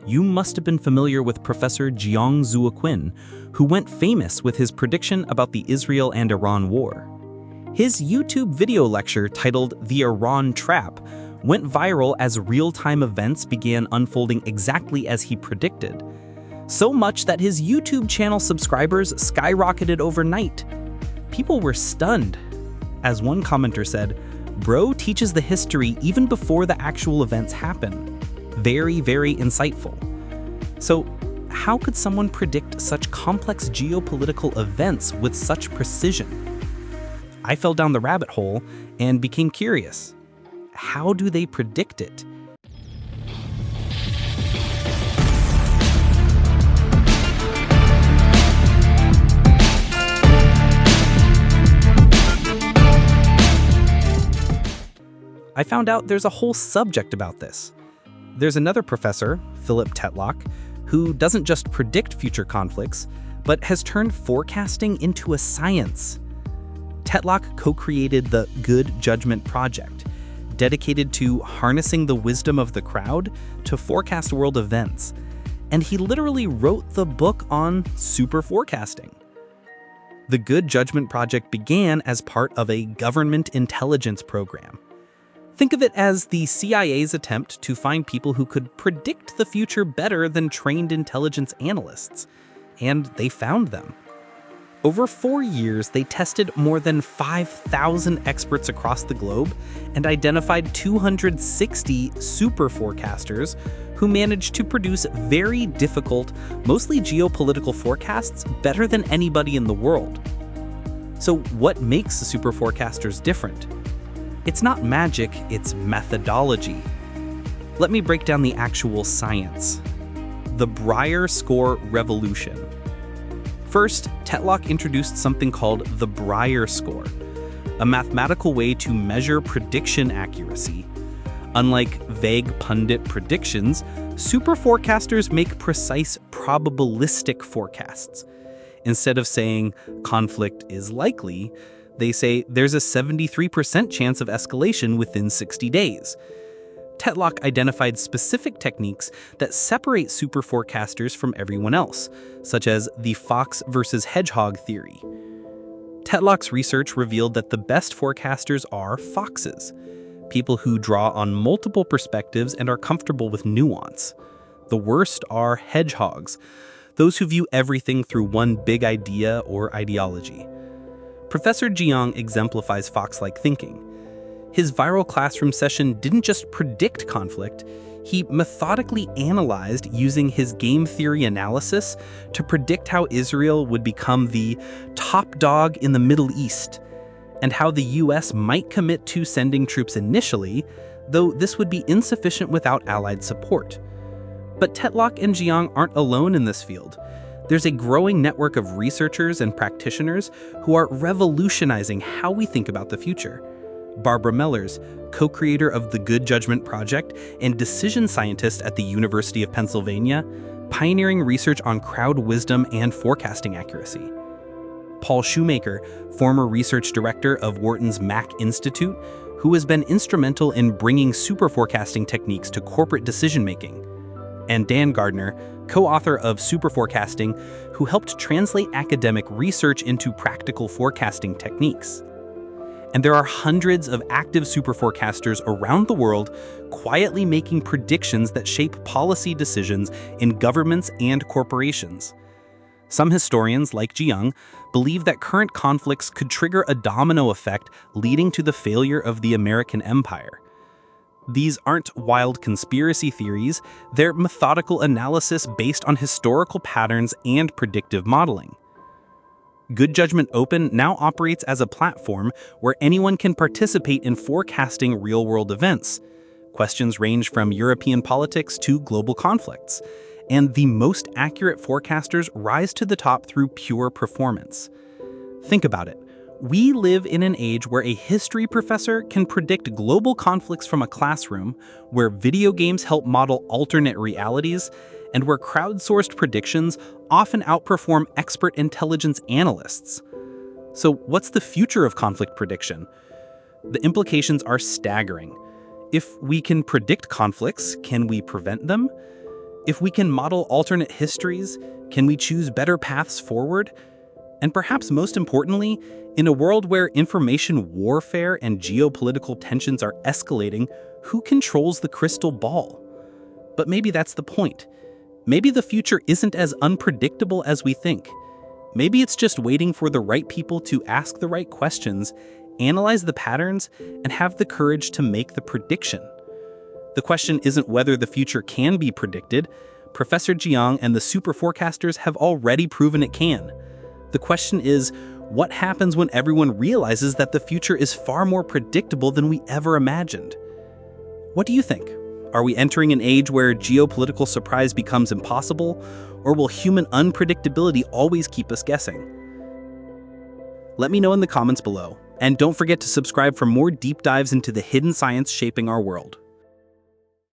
You must have been familiar with Professor Jiang Xueqin, who went famous with his prediction about the Israel and Iran war. His YouTube video lecture titled The Iran Trap went viral as real-time events began unfolding exactly as he predicted. So much that his YouTube channel subscribers skyrocketed overnight. People were stunned. As one commenter said, "Bro teaches the history even before the actual events happen." Very, very insightful. So, how could someone predict such complex geopolitical events with such precision? I fell down the rabbit hole and became curious. How do they predict it? I found out there's a whole subject about this. There's another professor, Philip Tetlock, who doesn't just predict future conflicts, but has turned forecasting into a science. Tetlock co-created the Good Judgment Project, dedicated to harnessing the wisdom of the crowd to forecast world events, and he literally wrote the book on superforecasting. The Good Judgment Project began as part of a government intelligence program. Think of it as the CIA's attempt to find people who could predict the future better than trained intelligence analysts, and they found them. Over 4 years, they tested more than 5,000 experts across the globe and identified 260 superforecasters who managed to produce very difficult, mostly geopolitical forecasts better than anybody in the world. So what makes the superforecasters different? It's not magic, it's methodology. Let me break down the actual science. The Breyer score revolution. First, Tetlock introduced something called the Breyer score, a mathematical way to measure prediction accuracy. Unlike vague pundit predictions, superforecasters make precise probabilistic forecasts. Instead of saying conflict is likely, they say there's a 73% chance of escalation within 60 days. Tetlock identified specific techniques that separate superforecasters from everyone else, such as the fox versus hedgehog theory. Tetlock's research revealed that the best forecasters are foxes, people who draw on multiple perspectives and are comfortable with nuance. The worst are hedgehogs, those who view everything through one big idea or ideology. Professor Jiang exemplifies fox-like thinking. His viral classroom session didn't just predict conflict, he methodically analyzed using his game theory analysis to predict how Israel would become the top dog in the Middle East, and how the US might commit to sending troops initially, though this would be insufficient without Allied support. But Tetlock and Jiang aren't alone in this field. There's a growing network of researchers and practitioners who are revolutionizing how we think about the future. Barbara Mellers, co-creator of the Good Judgment Project and decision scientist at the University of Pennsylvania, pioneering research on crowd wisdom and forecasting accuracy. Paul Shoemaker, former research director of Wharton's Mack Institute, who has been instrumental in bringing superforecasting techniques to corporate decision-making. And Dan Gardner, co-author of Superforecasting, who helped translate academic research into practical forecasting techniques. And there are hundreds of active superforecasters around the world quietly making predictions that shape policy decisions in governments and corporations. Some historians, like Jiang, believe that current conflicts could trigger a domino effect leading to the failure of the American empire. These aren't wild conspiracy theories, they're methodical analysis based on historical patterns and predictive modeling. Good Judgment Open now operates as a platform where anyone can participate in forecasting real-world events. Questions range from European politics to global conflicts, and the most accurate forecasters rise to the top through pure performance. Think about it. We live in an age where a history professor can predict global conflicts from a classroom, where video games help model alternate realities, and where crowdsourced predictions often outperform expert intelligence analysts. So what's the future of conflict prediction? The implications are staggering. If we can predict conflicts, can we prevent them? If we can model alternate histories, can we choose better paths forward? And perhaps most importantly, in a world where information warfare and geopolitical tensions are escalating, who controls the crystal ball? But maybe that's the point. Maybe the future isn't as unpredictable as we think. Maybe it's just waiting for the right people to ask the right questions, analyze the patterns, and have the courage to make the prediction. The question isn't whether the future can be predicted. Professor Jiang and the Superforecasters have already proven it can. The question is, what happens when everyone realizes that the future is far more predictable than we ever imagined? What do you think? Are we entering an age where geopolitical surprise becomes impossible, or will human unpredictability always keep us guessing? Let me know in the comments below, and don't forget to subscribe for more deep dives into the hidden science shaping our world.